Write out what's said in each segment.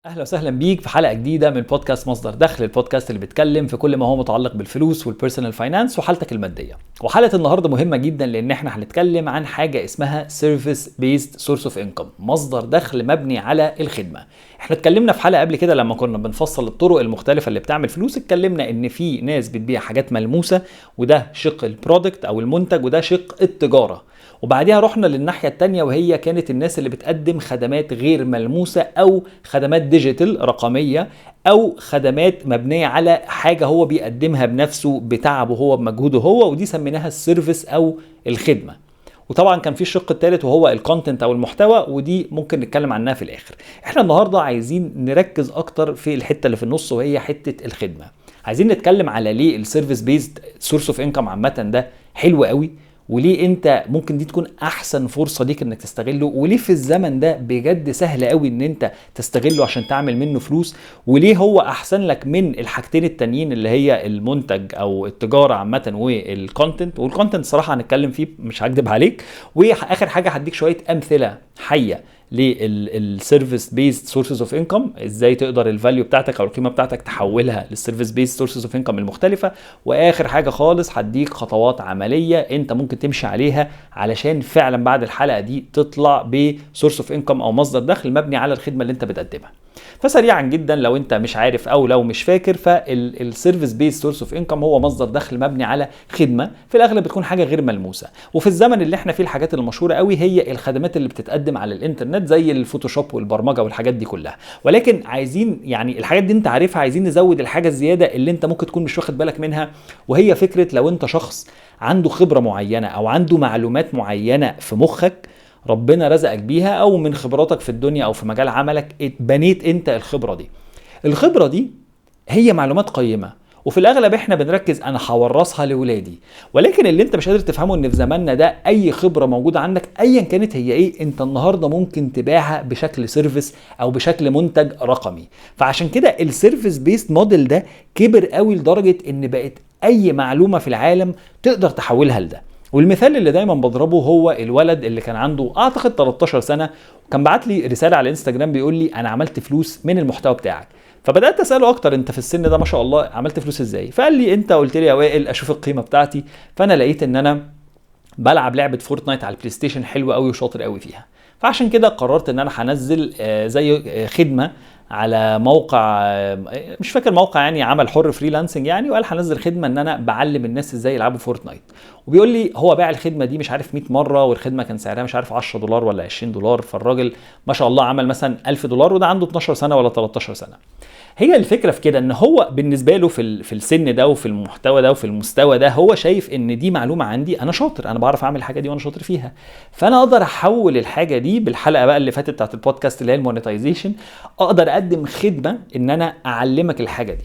اهلا وسهلا بيك في حلقه جديده من بودكاست مصدر دخل، البودكاست اللي بيتكلم في كل ما هو متعلق بالفلوس والبيرسونال فاينانس وحالتك الماديه. وحلقه النهارده مهمه جدا لان احنا هنتكلم عن حاجه اسمها سيرفيس بيزد سورس اوف انكم، مصدر دخل مبني على الخدمه. احنا اتكلمنا في حلقه قبل كده لما كنا بنفصل الطرق المختلفه اللي بتعمل فلوس، اتكلمنا ان في ناس بتبيع حاجات ملموسه وده شق البرودكت او المنتج، وده شق التجاره. وبعديها رحنا للناحية التانية وهي كانت الناس اللي بتقدم خدمات غير ملموسة أو خدمات ديجيتال رقمية أو خدمات مبنية على حاجة هو بيقدمها بنفسه بتعبه هو بمجهوده هو، ودي سميناها السيرفيس أو الخدمة. وطبعا كان في الشق الثالث وهو الكونتنت او المحتوى، ودي ممكن نتكلم عنها في الاخر. احنا النهارده عايزين نركز اكتر في الحته اللي في النص وهي حته الخدمه. عايزين نتكلم على ليه السيرفيس بيزد سورس اوف انكم عامه ده حلو قوي، وليه انت ممكن دي تكون احسن فرصه ليك انك تستغله، وليه في الزمن ده بجد سهل قوي ان انت تستغله عشان تعمل منه فلوس، وليه هو احسن لك من الحاجتين التانيين اللي هي المنتج او التجاره عامه والكونتنت. والكونتنت صراحه هنتكلم فيه مش هكدب عليك. واخر حاجه هديك شويه امثله حيه للسيرفيس بيزد سورسز اوف انكم، ازاي تقدر الفاليو بتاعتك او القيمه بتاعتك تحولها للسيرفيس بيزد سورسز اوف انكم المختلفه. واخر حاجه خالص هديك خطوات عمليه انت ممكن تمشي عليها علشان فعلا بعد الحلقه دي تطلع بسورس اوف انكم او مصدر دخل مبني على الخدمه اللي انت بتقدمها. فسريعا جدا لو انت مش عارف او لو مش فاكر، فالسيرفيس بيز سورس اوف انكم هو مصدر دخل مبني على خدمه، في الاغلب بتكون حاجه غير ملموسه. وفي الزمن اللي احنا فيه الحاجات المشهوره قوي هي الخدمات اللي بتتقدم على الانترنت زي الفوتوشوب والبرمجه والحاجات دي كلها. ولكن عايزين يعني الحاجات دي انت عارفها، عايزين نزود الحاجه الزياده اللي انت ممكن تكون مش واخد بالك منها، وهي فكره لو انت شخص عنده خبره معينه او عنده معلومات معينه في مخك ربنا رزقك بيها، او من خبراتك في الدنيا او في مجال عملك بنيت انت الخبرة دي هي معلومات قيمة، وفي الاغلب احنا بنركز انا هورثها لاولادي. ولكن اللي انت مش قادر تفهمه ان في زماننا ده اي خبرة موجودة عندك ايا كانت هي ايه، انت النهاردة ممكن تبيعها بشكل سيرفيس او بشكل منتج رقمي. فعشان كده السيرفيس بيست موديل ده كبر قوي لدرجة ان بقت اي معلومة في العالم تقدر تحولها لده. والمثال اللي دايما بضربه هو الولد اللي كان عنده اعتقد 13 سنة وكان بعت لي رسالة على الانستجرام بيقول لي انا عملت فلوس من المحتوى بتاعك. فبدأت اسأله اكتر انت في السن ده ما شاء الله عملت فلوس ازاي؟ فقال لي انت قلت لي يا وائل اشوف القيمة بتاعتي، فانا لقيت ان انا بلعب لعبة فورتنايت على البلاي ستيشن حلوة قوي وشاطر قوي فيها. فعشان كده قررت ان انا هنزل زي خدمة على موقع مش فاكر موقع يعني عمل حر فريلانسنج يعني، وقال هنزل خدمه ان انا بعلم الناس ازاي يلعبوا فورتنايت. وبيقول لي هو باع الخدمه دي مش عارف 100 مره، والخدمه كان سعرها مش عارف $10 ولا $20. فالراجل ما شاء الله عمل مثلا $1000 وده عنده 12 سنه ولا 13 سنه. هي الفكره في كده ان هو بالنسبه له في السن ده وفي المحتوى ده وفي المستوى ده هو شايف ان دي معلومه عندي، انا شاطر، انا بعرف اعمل الحاجه دي وانا شاطر فيها، فانا اقدر احول الحاجه دي بالحلقه بقى اللي فاتت بتاعت البودكاست اللي هي المونيتايزيشن، اقدر اقدم خدمه ان انا اعلمك الحاجه دي.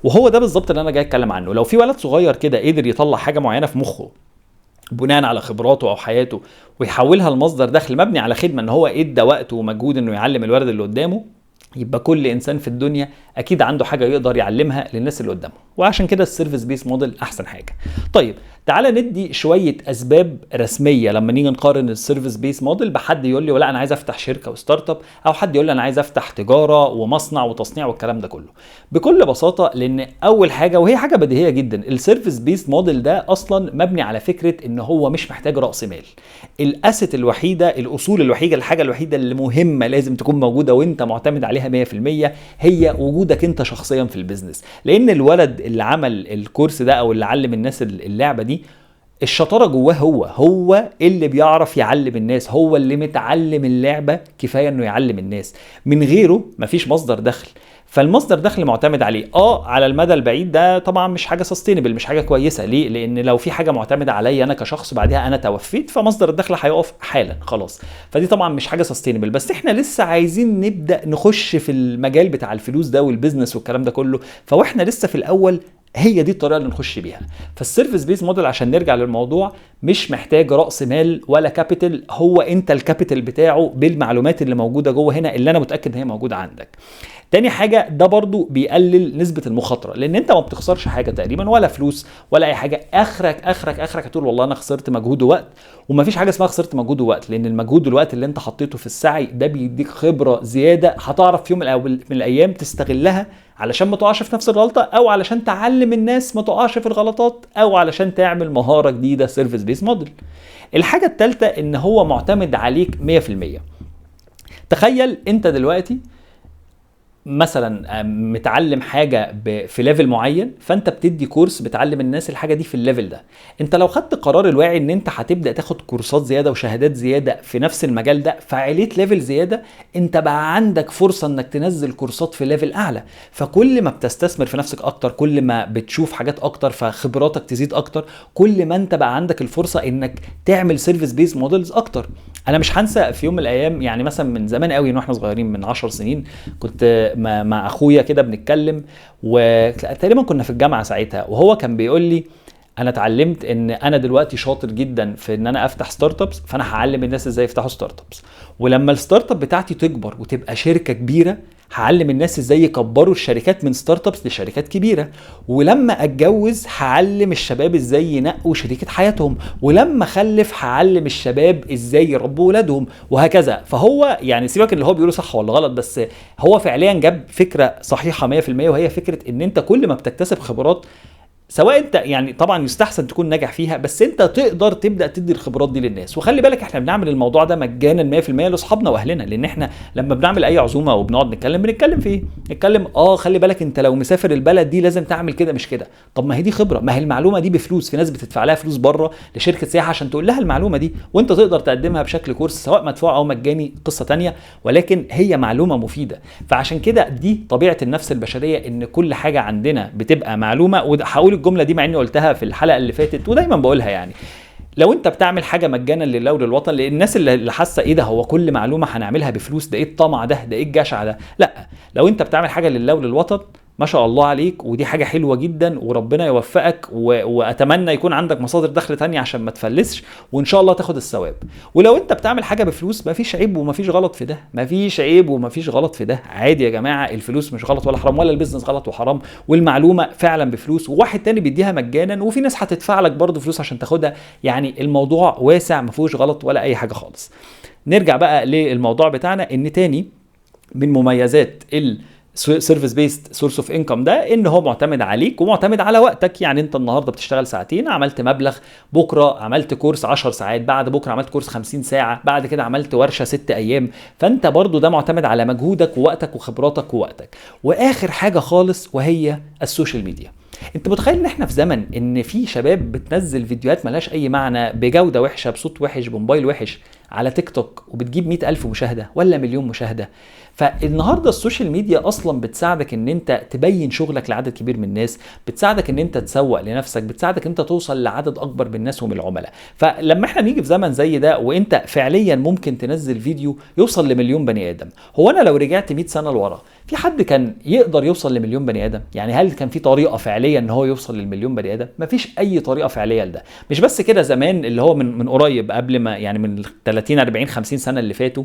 وهو ده بالظبط اللي انا جاي اتكلم عنه. لو في ولد صغير كده قدر يطلع حاجه معينه في مخه بناء على خبراته او حياته ويحولها لمصدر دخل مبني على خدمه ان هو ادى وقته ومجهود انه يعلم الولد اللي قدامه، يبقى كل انسان في الدنيا اكيد عنده حاجه يقدر يعلمها للناس اللي قدامه. وعشان كده السيرفيس بيس موديل احسن حاجه. طيب تعالى ندي شويه اسباب رسميه لما نيجي نقارن السيرفيس بيس موديل بحد يقول لي ولا انا عايز افتح شركه وستارت اب، او حد يقول لي انا عايز افتح تجاره ومصنع وتصنيع والكلام ده كله. بكل بساطه لان اول حاجه وهي حاجه بديهيه جدا، السيرفيس بيس موديل ده اصلا مبني على فكره ان هو مش محتاج راس مال. الاسيت الوحيده، الاصول الوحيده، الحاجه الوحيده اللي مهمه لازم تكون موجوده وانت معتمد عليها 100% هي وجودك انت شخصيا في البيزنس. لان الولد اللي عمل الكورس ده او اللي علم الناس اللعبه دي الشطاره جواه، هو اللي بيعرف يعلم الناس، هو اللي متعلم اللعبه كفايه انه يعلم الناس. من غيره مفيش مصدر دخل. فالمصدر دخل معتمد عليه على المدى البعيد ده طبعا مش حاجه سستينبل، مش حاجه كويسه. ليه؟ لان لو في حاجه معتمده عليا انا كشخص بعدها انا توفيت فمصدر الدخل هيقف حالا خلاص، فدي طبعا مش حاجه سستينبل. بس احنا لسه عايزين نبدا نخش في المجال بتاع الفلوس ده والبيزنس والكلام ده كله، فاحنا لسه في الاول هي دي الطريقه اللي نخش بيها. فالسيرفيس بيز موديل عشان نرجع للموضوع مش محتاج راس مال ولا كابيتال، هو انت الكابيتال بتاعه بالمعلومات اللي موجوده جوه هنا، اللي انا متاكد ان هي موجوده عندك. تاني حاجة، ده برضو بيقلل نسبة المخاطرة، لان انت ما بتخسرش حاجة تقريبا، ولا فلوس ولا اي حاجة. اخرك هتقول والله انا خسرت مجهود ووقت، ومفيش حاجة اسمها خسرت مجهود ووقت، لان المجهود والوقت اللي انت حطيته في السعي ده بيديك خبرة زيادة، هتعرف في يوم من الايام تستغلها علشان ما تقعش في نفس الغلطة، او علشان تعلم الناس ما تقعش في الغلطات، او علشان تعمل مهارة جديدة. سيرفيس بيس موديل. الحاجة الثالثة ان هو معتمد عليك 100%. تخيل انت دلوقتي مثلا متعلم حاجه في ليفل معين، فانت بتدي كورس بتعلم الناس الحاجه دي في الليفل ده. انت لو خدت قرار الواعي ان انت هتبدا تاخد كورسات زياده وشهادات زياده في نفس المجال ده، فعليت ليفل زياده، انت بقى عندك فرصه انك تنزل كورسات في ليفل اعلى. فكل ما بتستثمر في نفسك اكتر، كل ما بتشوف حاجات اكتر، فخبراتك تزيد اكتر، كل ما انت بقى عندك الفرصه انك تعمل سيرفيس بيز موديلز اكتر. انا مش هنسى في يوم من الايام، يعني مثلا من زمان قوي، واحنا صغيرين من 10 سنين، كنت مع اخويا كده بنتكلم، وتقريبا كنا في الجامعه ساعتها، وهو كان بيقول لي انا اتعلمت ان انا دلوقتي شاطر جدا في ان انا افتح ستارت ابس، فانا هعلم الناس ازاي يفتحوا ستارت ابس، ولما الستارت اب بتاعتي تكبر وتبقى شركه كبيره، هعلم الناس ازاي يكبروا الشركات من ستارت ابس لشركات كبيره، ولما اتجوز هعلم الشباب ازاي ينقوا شريكه حياتهم، ولما اخلف هعلم الشباب ازاي يربوا ولادهم، وهكذا. فهو يعني سيبك اللي هو بيقوله صح ولا غلط، بس هو فعليا جاب فكره صحيحه 100%، وهي فكره ان انت كل ما بتكتسب خبرات، سواء انت يعني طبعا يستحسن تكون ناجح فيها، بس انت تقدر تبدا تدي الخبرات دي للناس. وخلي بالك احنا بنعمل الموضوع ده مجانا 100% لاصحابنا واهلنا، لان احنا لما بنعمل اي عزومه وبنقعد بنتكلم في ايه؟ نتكلم خلي بالك انت لو مسافر البلد دي لازم تعمل كده مش كده. طب ما هي دي خبره، ما هي المعلومه دي بفلوس، في ناس بتدفع لها فلوس بره لشركه سياحه عشان تقول لها المعلومه دي، وانت تقدر تقدمها بشكل كورس، سواء مدفوع او مجاني قصه تانية، ولكن هي معلومه مفيده. فعشان كده دي طبيعه النفس البشريه، ان كل حاجه عندنا بتبقى معلومه. وهقول الجمله دي مع اني قلتها في الحلقه اللي فاتت ودايما بقولها، يعني لو انت بتعمل حاجه مجانا لله وللوطن، للناس اللي حاسه ايه ده، هو كل معلومه هنعملها بفلوس، ده ايه الطمع ده ايه الجشع ده؟ لا، لو انت بتعمل حاجه لله وللوطن ما شاء الله عليك، ودي حاجه حلوه جدا، وربنا يوفقك، واتمنى يكون عندك مصادر دخل تانية عشان ما تفلسش، وان شاء الله تاخد الثواب. ولو انت بتعمل حاجه بفلوس، مفيش عيب ومفيش غلط في ده، مفيش عيب ومفيش غلط في ده، عادي يا جماعه. الفلوس مش غلط ولا حرام، ولا البيزنس غلط وحرام، والمعلومه فعلا بفلوس، وواحد تاني بيديها مجانا، وفي ناس هتدفع لك برضه فلوس عشان تاخدها. يعني الموضوع واسع، ما فيهوش غلط ولا اي حاجه خالص. نرجع بقى للموضوع بتاعنا، ان تاني من مميزات سيرفيس بيست سورس اوف انكم ده، ان هو معتمد عليك ومعتمد على وقتك. يعني انت النهارده بتشتغل ساعتين، عملت مبلغ، بكره عملت كورس 10 ساعات، بعد بكره عملت كورس 50 ساعه، بعد كده عملت ورشه 6 ايام، فانت برضو ده معتمد على مجهودك ووقتك وخبراتك ووقتك. واخر حاجه خالص وهي السوشيال ميديا. انت متخيل ان احنا في زمن ان في شباب بتنزل فيديوهات ملهاش اي معنى، بجوده وحشه، بصوت وحش، بموبايل وحش، على تيك توك، وبتجيب 100,000 مشاهده ولا مليون مشاهده؟ فالنهارده السوشيال ميديا اصلا بتساعدك ان انت تبين شغلك لعدد كبير من الناس، بتساعدك ان انت تسوق لنفسك، بتساعدك ان انت توصل لعدد اكبر من الناس ومن العملاء. فلما احنا نيجي في زمن زي ده، وانت فعليا ممكن تنزل فيديو يوصل لمليون بني ادم، هو انا لو رجعت 100 سنه لورا، في حد كان يقدر يوصل لمليون بني ادم؟ يعني هل كان في طريقه فعليه ان هو يوصل للمليون بني ادم؟ مفيش اي طريقه فعليه لده. مش بس كده، زمان اللي هو من قريب، قبل ما يعني من 30 40 50 سنه اللي فاتوا،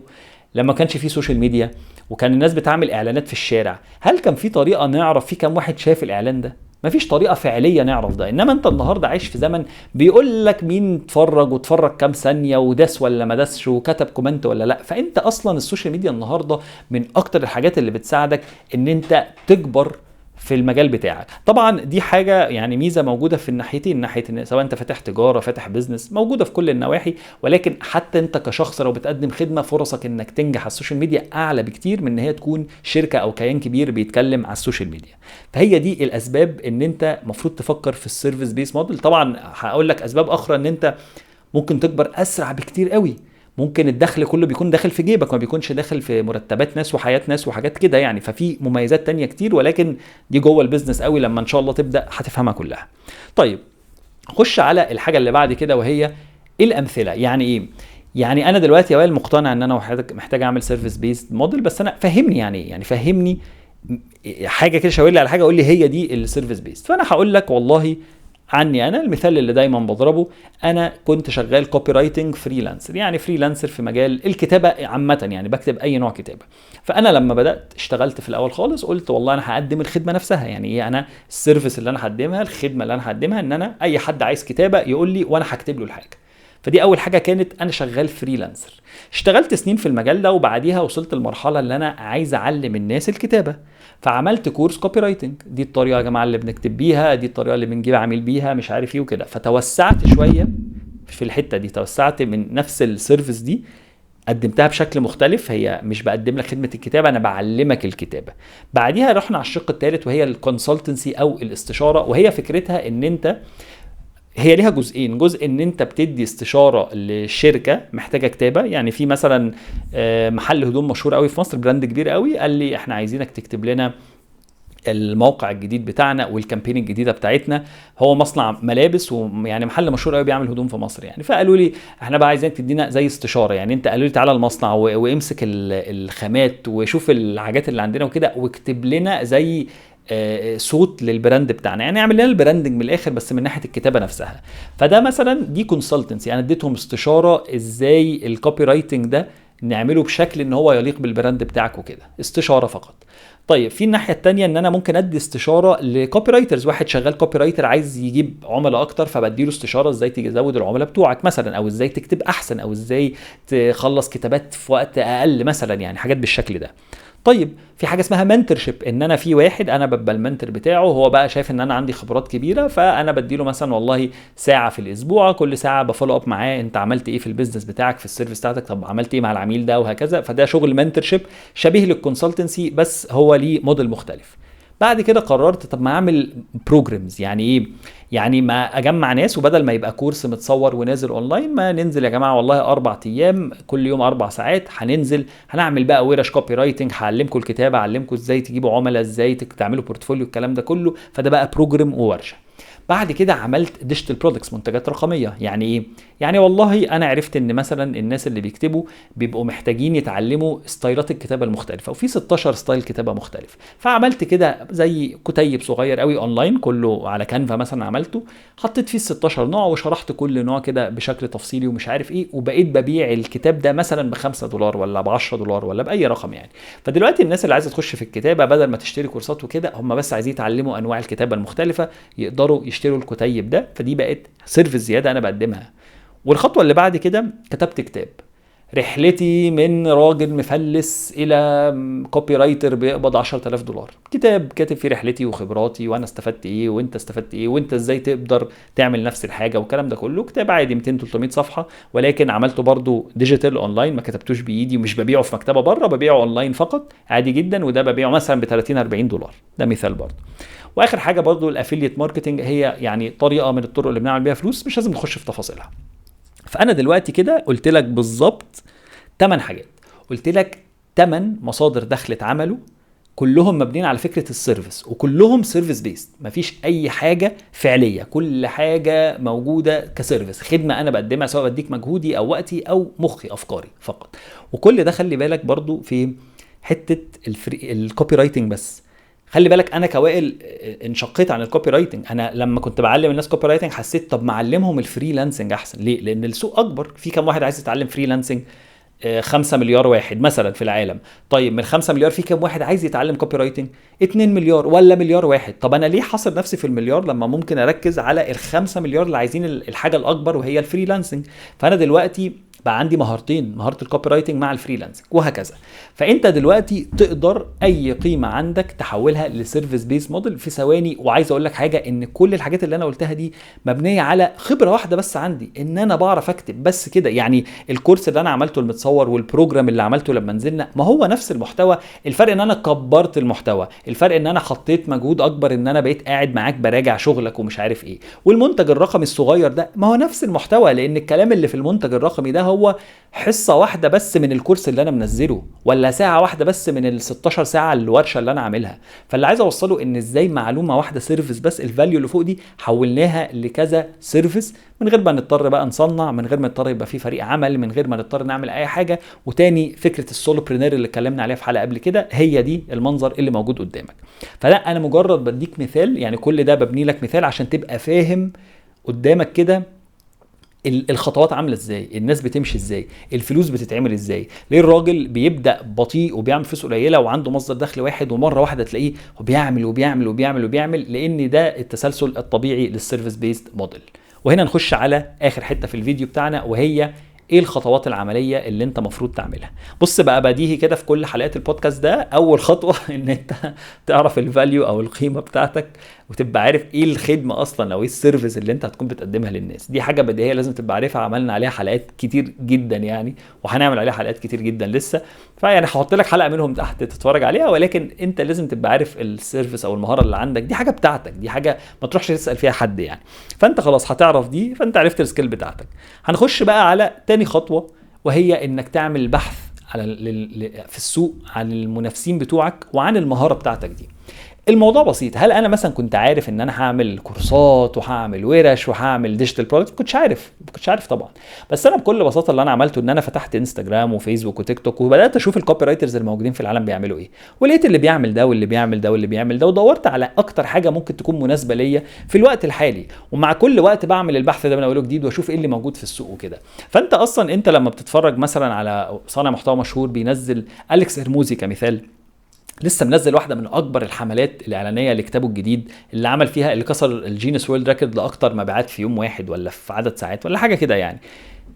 لما كانش في سوشيال ميديا وكان الناس بتعمل اعلانات في الشارع، هل كان في طريقه نعرف في كام واحد شاف الاعلان ده؟ مفيش طريقه فعليه نعرف ده. انما انت النهارده عايش في زمن بيقول لك مين اتفرج واتفرج كام ثانيه، وداس ولا ما داسش، وكتب كومنت ولا لا. فانت اصلا السوشيال ميديا النهارده من اكتر الحاجات اللي بتساعدك ان انت تكبر في المجال بتاعك. طبعا دي حاجه يعني ميزه موجوده في الناحيتين، ناحيه ان سواء انت فاتح تجاره فاتح بيزنس، موجوده في كل النواحي، ولكن حتى انت كشخص لو بتقدم خدمه، فرصك انك تنجح على السوشيال ميديا اعلى بكتير من ان هي تكون شركه او كيان كبير بيتكلم على السوشيال ميديا. فهي دي الاسباب ان انت المفروض تفكر في السيرفيس بيس موديل. طبعا هقول لك اسباب اخرى ان انت ممكن تكبر اسرع بكتير قوي، ممكن الدخل كله بيكون داخل في جيبك، ما بيكونش داخل في مرتبات ناس وحياة ناس وحاجات كده يعني. ففي مميزات تانية كتير، ولكن دي جوه البيزنس قوي، لما ان شاء الله تبدأ هتفهمها كلها. طيب خش على الحاجة اللي بعد كده، وهي الامثلة. يعني ايه؟ يعني انا دلوقتي يا وائل مقتنع ان انا محتاج اعمل سيرفيس بيست موديل، بس انا فهمني يعني ايه، يعني فهمني حاجه كده شاور لي على حاجه قول لي هي دي السيرفيس بيست. فانا هقول لك والله عني انا المثال اللي دايما بضربه، انا كنت شغال كوبي رايتنج فريلانسر، يعني فريلانسر في مجال الكتابه عامه، يعني بكتب اي نوع كتابه. فانا لما بدات اشتغلت في الاول خالص قلت والله انا هقدم الخدمه نفسها، يعني ايه انا السيرفيس اللي انا هقدمها، الخدمه اللي انا هقدمها ان انا اي حد عايز كتابه يقول لي وانا هكتب له الحاجه. فدي اول حاجه كانت انا شغال فريلانسر. اشتغلت سنين في المجال ده وبعديها وصلت للمرحله اللي انا عايز اعلم الناس الكتابه، فعملت كورس كوبي رايتنج. دي الطريقه يا جماعه اللي بنكتب بيها، دي الطريقه اللي بنجيب عميل بيها، مش عارف ايه وكده. فتوسعت شويه في الحته دي، توسعت من نفس السيرفيس دي، قدمتها بشكل مختلف. هي مش بقدم لك خدمه الكتابه، انا بعلمك الكتابه. بعديها رحنا على الشق الثالث وهي الكونسلتنسي او الاستشاره، وهي فكرتها ان انت هي ليها جزئين. جزء ان انت بتدي استشاره لشركه محتاجه كتابه، يعني في مثلا محل هدوم مشهور قوي في مصر، براند كبير قوي، قال لي احنا عايزينك تكتب لنا الموقع الجديد بتاعنا والكامبين الجديده بتاعتنا. هو مصنع ملابس ويعني محل مشهور قوي بيعمل هدوم في مصر يعني. فقالوا لي احنا بقى عايزينك تدينا زي استشاره، يعني انت قالوا لي تعالى المصنع وامسك الخامات وشوف الحاجات اللي عندنا وكده، واكتب لنا زي صوت للبراند بتاعنا، يعني اعمل لنا البراندنج من الاخر بس من ناحيه الكتابه نفسها. فده مثلا دي كونسلتنسي، انا اديتهم استشاره ازاي الكوبي رايتنج ده نعمله بشكل ان هو يليق بالبراند بتاعك وكده، استشاره فقط. طيب في الناحيه الثانيه ان انا ممكن ادي استشاره لكوبي رايترز، واحد شغال كوبي رايتر عايز يجيب عملاء اكتر، فبديله استشاره ازاي تزود العملاء بتوعك مثلا، او ازاي تكتب احسن، او ازاي تخلص كتابات في وقت اقل مثلا، يعني حاجات بالشكل ده. طيب في حاجه اسمها منتورشيب، ان انا في واحد انا ببقى المنتور بتاعه، هو بقى شايف ان انا عندي خبرات كبيره، فانا بديله مثلا والله ساعه في الاسبوع، كل ساعه بفولو اب معاه انت عملت ايه في البيزنس بتاعك، في السيرفيس بتاعتك، طب عملت ايه مع العميل ده وهكذا. فده شغل منتورشيب شبيه للكونسلتنسي بس هو ليه موديل مختلف. بعد كده قررت طب ما اعمل بروجرامز، يعني ايه؟ يعني ما اجمع ناس، وبدل ما يبقى كورس متصور ونازل اونلاين، ما ننزل يا جماعه والله 4 ايام كل يوم 4 ساعات هننزل هنعمل بقى ورش كوبي رايتنج، هعلمكم الكتابه، اعلمكم ازاي تجيبوا عملاء، ازاي تعملوا بورتفوليو، الكلام ده كله. فده بقى بروجرام وورشه. بعد كده عملت ديجيتال برودكتس، منتجات رقميه. يعني ايه؟ يعني والله انا عرفت ان مثلا الناس اللي بيكتبوا بيبقوا محتاجين يتعلموا ستايلات الكتابه المختلفه، وفي 16 ستايل كتابه مختلف. فعملت كده زي كتيب صغير قوي اونلاين كله على كانفا مثلا، عملته حطيت فيه 16 نوع وشرحت كل نوع كده بشكل تفصيلي ومش عارف ايه، وبقيت ببيع الكتاب ده مثلا ب$5 ولا ب$10 ولا باي رقم يعني. فدلوقتي الناس اللي عايزه تخش في الكتابه بدل ما تشتري كورسات وكده، هم بس عايزين يتعلموا انواع الكتابه المختلفه، يقدروا يشتروا الكتيب ده. فدي بقت سيرفيس زياده انا بقدمها. والخطوه اللي بعد كده كتبت كتاب، رحلتي من راجل مفلس الى كوبي رايتر بيقبض $10,000. كتاب كاتب فيه رحلتي وخبراتي وانا استفدت ايه وانت استفدت ايه وانت ازاي تقدر تعمل نفس الحاجه والكلام ده كله. كتاب عادي 200-300 صفحه، ولكن عملته برضو ديجيتال اونلاين، ما كتبتوش بايدي ومش ببيعه في مكتبه بره، ببيعه اونلاين فقط عادي جدا، وده ببيعه مثلا ب$30-40. ده مثال برضو. واخر حاجه برضو الافيليت ماركتنج، هي يعني طريقه من الطرق اللي بنعمل بيها فلوس، مش لازم نخش في تفاصيلها. فانا دلوقتي كده قلت لك بالظبط 8 حاجات، قلت لك 8 مصادر دخل اتعملوا، كلهم مبنيين على فكره السيرفيس، وكلهم سيرفيس بيست، مفيش اي حاجه فعليه، كل حاجه موجوده كسيرفيس، خدمه انا بقدمها، سواء بديك مجهودي او وقتي او مخي افكاري فقط. وكل ده خلي بالك برضو في حته الكوبي رايتنج بس. خلي بالك انا كوائل انشقيت عن الكوبي رايتنج. انا لما كنت بعلم الناس كوبي رايتنج حسيت طب ما اعلمهم الفريلانسنج احسن. ليه؟ لان السوق اكبر، في كم واحد عايز يتعلم فريلانسنج؟ 5 مليار واحد مثلا في العالم. طيب من 5 مليار في كم واحد عايز يتعلم كوبي رايتنج؟ 2 مليار ولا مليار واحد. طب انا ليه حاصر نفسي في المليار لما ممكن اركز على ال5 مليار اللي عايزين الحاجه الاكبر وهي الفريلانسنج؟ فانا دلوقتي بقى عندي مهارتين، مهاره الكوبي رايتنج مع الفريلانسنج وهكذا. فانت دلوقتي تقدر اي قيمه عندك تحولها لسيرفيس بيس موديل في ثواني. وعايز اقول لك حاجه، ان كل الحاجات اللي انا قلتها دي مبنيه على خبره واحده بس عندي، ان انا بعرف اكتب بس كده. يعني الكورس اللي انا عملته المتصور والبروجرام اللي عملته لما نزلنا، ما هو نفس المحتوى، الفرق ان انا كبرت المحتوى، الفرق ان انا حطيت مجهود اكبر، ان انا بقيت قاعد معاك براجع شغلك ومش عارف ايه. والمنتج الرقمي الصغير ده ما هو نفس المحتوى، لان الكلام اللي في المنتج الرقمي ده هو حصة واحدة بس من الكورس اللي انا منزله، ولا ساعة واحدة بس من ال 16 ساعة الورشة اللي انا عاملها. فاللي عايز اوصله ان ازاي معلومة واحدة سيرفيس بس، الفاليو اللي فوق دي حولناها لكذا سيرفيس من غير ما نضطر بقى نصنع، من غير ما نضطر يبقى في فريق عمل، من غير ما نضطر نعمل اي حاجة. وتاني فكرة السولوبرينير اللي اتكلمنا عليها في حلقة قبل كده، هي دي المنظر اللي موجود قدامك. فلا انا مجرد بديك مثال، يعني كل ده ببني لك مثال عشان تبقى فاهم قدامك كده الخطوات عامله ازاي، الناس بتمشي ازاي، الفلوس بتتعمل ازاي، ليه الراجل بيبدا بطيء وبيعمل فلوس قليله وعنده مصدر دخل واحد ومره واحده تلاقيه وبيعمل وبيعمل وبيعمل وبيعمل، لان ده التسلسل الطبيعي للسيرفيس بيست موديل. وهنا نخش على اخر حته في الفيديو بتاعنا، وهي ايه الخطوات العمليه اللي انت مفروض تعملها. بص بقى، بديهي كده في كل حلقات البودكاست ده، اول خطوه ان انت تعرف الفاليو او القيمه بتاعتك، وتبقى عارف ايه الخدمه اصلا او ايه السيرفيس اللي انت هتكون بتقدمها للناس. دي حاجه بديهيه لازم تبقى عارفها، عملنا عليها حلقات كتير جدا يعني، وهنعمل عليها حلقات كتير جدا لسه. فيعني هحط لك حلقه منهم تحت تتفرج عليها، ولكن انت لازم تبقى عارف السيرفيس او المهاره اللي عندك، دي حاجه بتاعتك، دي حاجه ما تروحش تسال فيها حد يعني. فانت خلاص هتعرف دي، فانت عرفت السكيل بتاعتك. هنخش بقى على تاني خطوه، وهي انك تعمل بحث على في السوق عن المنافسين بتوعك وعن المهاره بتاعتك دي. الموضوع بسيط. هل انا مثلا كنت عارف ان انا هعمل كورسات وهعمل ورش وهعمل ديجيتال برودكت؟ ما كنتش عارف طبعا. بس انا بكل بساطه اللي انا عملته ان انا فتحت انستجرام وفيسبوك وتيك توك، وبدات اشوف الكوبي رايترز الموجودين في العالم بيعملوا ايه، ولقيت اللي بيعمل ده واللي بيعمل ده واللي بيعمل ده، ودورت على اكتر حاجه ممكن تكون مناسبه ليا في الوقت الحالي. ومع كل وقت بعمل البحث ده من اوله جديد واشوف ايه اللي موجود في السوق وكده. فانت اصلا انت لما بتتفرج مثلا على صانع محتوى مشهور بينزل، أليكس هرموزي كمثال، لسه منزل واحده من اكبر الحملات الاعلانيه لكتابه الجديد، اللي عمل فيها اللي كسر الجينيس وورلد ريكورد لاكتر مبيعات في يوم واحد ولا في عدد ساعات ولا حاجه كده يعني.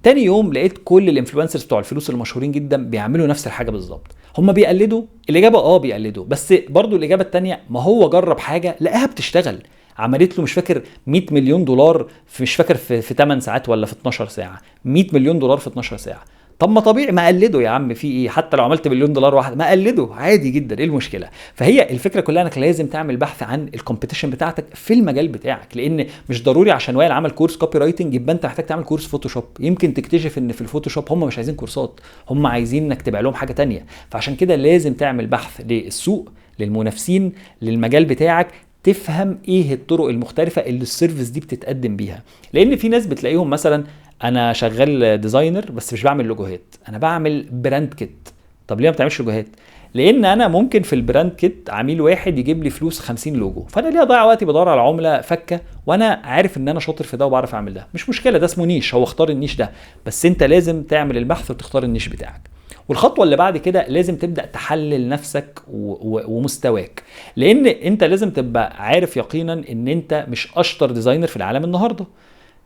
تاني يوم لقيت كل الانفلونسرز بتوع الفلوس المشهورين جدا بيعملوا نفس الحاجه بالظبط. هم بيقلدوا الاجابه، بيقلدوا، بس برضو الاجابه التانيه، ما هو جرب حاجه لقاها بتشتغل، عملت له مش فاكر 100 مليون دولار في مش فاكر في 8 ساعات ولا في 12 ساعه، 100 مليون دولار في 12 ساعه. طب ما طبيعي ما قلده يا عم، في ايه؟ حتى لو عملت مليون دولار واحد ما قلده عادي جدا، ايه المشكله؟ فهي الفكره كلها انك لازم تعمل بحث عن الكومبيتيشن بتاعتك في المجال بتاعك، لان مش ضروري عشان وائل عمل كورس كوبي رايتنج يبقى انت محتاج تعمل كورس فوتوشوب. يمكن تكتشف ان في الفوتوشوب هم مش عايزين كورسات، هم عايزين انك تبيع لهم حاجه تانية. فعشان كده لازم تعمل بحث للسوق، للمنافسين، للمجال بتاعك، تفهم ايه الطرق المختلفه اللي السيرفيس دي بتتقدم بيها. لان في ناس بتلاقيهم مثلا انا شغال ديزاينر بس مش بعمل لوجوهات، انا بعمل براند كيت. طب ليه ما بتعملش لوجوهات؟ لان انا ممكن في البراند كيت عميل واحد يجيب لي فلوس 50 لوجو، فانا ليه اضيع وقتي بدور على عمله فكه وانا عارف ان انا شاطر في ده وبعرف اعمل ده؟ مش مشكله، ده اسمه نيش، هو اختار النيش ده، بس انت لازم تعمل البحث وتختار النيش بتاعك. والخطوه اللي بعد كده لازم تبدا تحلل نفسك ومستواك، لان انت لازم تبقى عارف يقينا ان انت مش اشطر ديزاينر في العالم النهارده.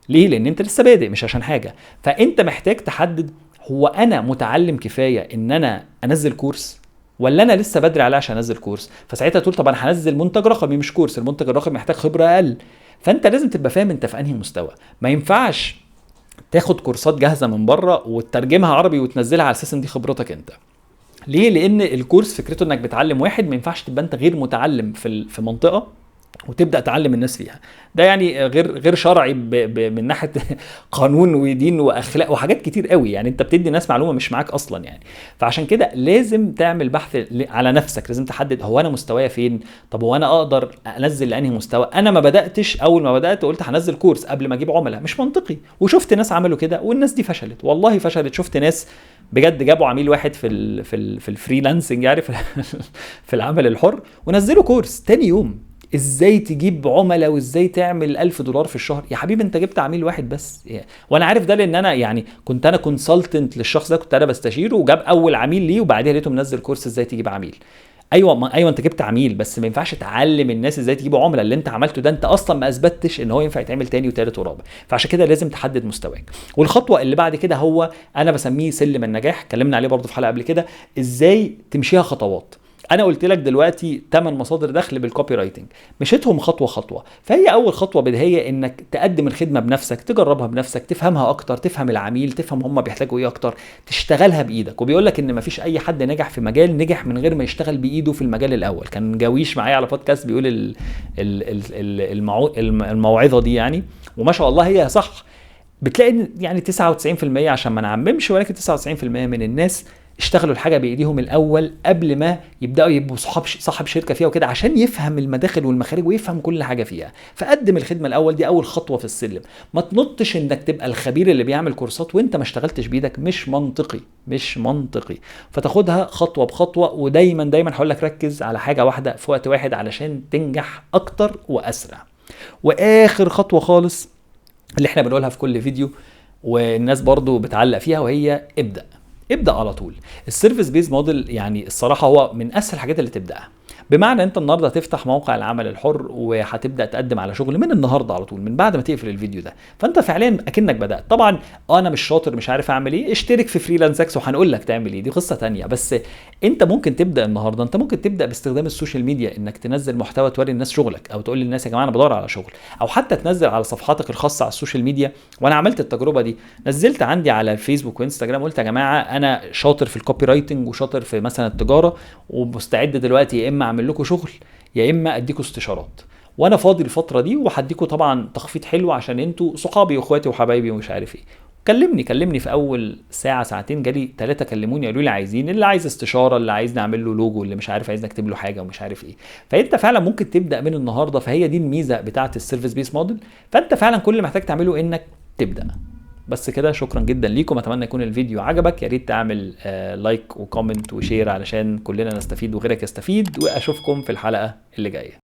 ليه؟ لان انت لسه بادئ، مش عشان حاجه. فانت محتاج تحدد، هو انا متعلم كفايه ان انا انزل كورس، ولا انا لسه بدري عليه عشان انزل كورس؟ فساعتها تقول طب انا هنزل منتج رقمي مش كورس، المنتج الرقمي محتاج خبره اقل. فانت لازم تبقى فاهم انت في انهي مستوى. ما ينفعش تاخد كورسات جاهزه من بره وتترجمها عربي وتنزلها على اساس ان دي خبرتك انت. ليه؟ لان الكورس فكرته انك بتعلم واحد، ما ينفعش تبقى انت غير متعلم في منطقه وتبدا تعلم الناس فيها. ده يعني غير شرعي من ناحيه قانون ودين واخلاق وحاجات كتير قوي يعني. انت بتدي ناس معلومه مش معاك اصلا يعني. فعشان كده لازم تعمل بحث على نفسك، لازم تحدد هو انا مستوايا فين. طب هو انا اقدر انزل لانهي مستوى؟ انا ما بداتش اول ما بدات قلت هنزل كورس قبل ما اجيب عملاء، مش منطقي. وشفت ناس عملوا كده والناس دي فشلت، والله فشلت. شفت ناس بجد جابوا عميل واحد في الفريلانسنج يعني في العمل الحر، ونزلوا كورس تاني يوم ازاي تجيب عملاء وازاي تعمل $1000 في الشهر. يا حبيبي انت جبت عميل واحد بس يعني. وانا عارف ده لان انا يعني كنت انا كونسلتنت للشخص ده، كنت انا بستشيره، وجاب اول عميل ليه وبعدها لقيته منزل كورس ازاي تجيب عميل. ايوه انت جبت عميل، بس ما ينفعش تعلم الناس ازاي تجيبوا عملاء. اللي انت عملته ده انت اصلا ما اثبتش ان هو ينفع يتعمل تاني وتالت ورابع. فعشان كده لازم تحدد مستواك. والخطوه اللي بعد كده هو انا بسميه سلم النجاح، اتكلمنا عليه برضو في حلقه قبل كده، ازاي تمشيها خطوات. انا قلت لك دلوقتي 8 مصادر دخل بالكوبي رايتنج، مشيتهم خطوه خطوه. فهي اول خطوه بديهيه انك تقدم الخدمه بنفسك، تجربها بنفسك، تفهمها اكتر، تفهم العميل، تفهم هم بيحتاجوا ايه اكتر، تشتغلها بايدك. وبيقول لك ان مفيش اي حد نجح في مجال نجح من غير ما يشتغل بايده في المجال الاول. كان جويش معايا على بودكاست بيقول الموعظه دي يعني، وما شاء الله هي صح. بتلاقي يعني 99% عشان ما نعممش، ولكن 99% من الناس اشتغلوا الحاجه بايديهم الاول قبل ما يبداوا يبقوا صاحب شركه فيها وكده، عشان يفهم المداخل والمخارج ويفهم كل حاجه فيها. فقدم الخدمه الاول، دي اول خطوه في السلم. ما تنطش انك تبقى الخبير اللي بيعمل كورسات وانت ما اشتغلتش بايدك، مش منطقي، مش منطقي. فتاخدها خطوه بخطوه، ودايما دايما هقول لك ركز على حاجه واحده في وقت واحد علشان تنجح اكتر واسرع. واخر خطوه خالص اللي احنا بنقولها في كل فيديو والناس برضو بتعلق فيها، وهي ابدأ على طول. السيرفيس بيز موديل يعني الصراحة هو من أسهل الحاجات اللي تبدأها. بمعنى انت النهارده هتفتح موقع العمل الحر وهتبدا تقدم على شغل من النهارده على طول، من بعد ما تقفل الفيديو ده. فانت فعليا اكنك بدات. طبعا انا مش شاطر، مش عارف اعمل ايه، اشترك في فريلانسكس وهنقول لك تعمل ايه، دي قصه تانية. بس انت ممكن تبدا النهارده، انت ممكن تبدا باستخدام السوشيال ميديا، انك تنزل محتوى توري الناس شغلك، او تقول للناس يا جماعه انا بدور على شغل، او حتى تنزل على صفحاتك الخاصه على السوشيال ميديا. وانا عملت التجربه دي، نزلت عندي على الفيسبوك وانستجرام، قلت يا جماعه انا شاطر في الكوبي رايتنج وشاطر في مثلا التجاره، ومستعد دلوقتي يا اما اعمل لكم شغل يا اما اديكم استشارات، وانا فاضي الفتره دي، وهديكم طبعا تخفيض حلو عشان انتوا صحابي واخواتي وحبايبي ومش عارف ايه. كلمني في اول ساعه ساعتين، جالي 3 كلموني قالوا لي عايزين، اللي عايز استشاره، اللي عايز نعمل له لوجو، اللي مش عارف عايز نكتب له حاجه ومش عارف ايه. فانت فعلا ممكن تبدا من النهارده. فهي دي الميزه بتاعه السيرفيس بيس موديل. فانت فعلا كل اللي محتاج تعمله انك تبدا. بس كده، شكرا جدا ليكم، اتمنى يكون الفيديو عجبك. يا ريت تعمل لايك وكومنت وشير علشان كلنا نستفيد وغيرك يستفيد، واشوفكم في الحلقه اللي جايه.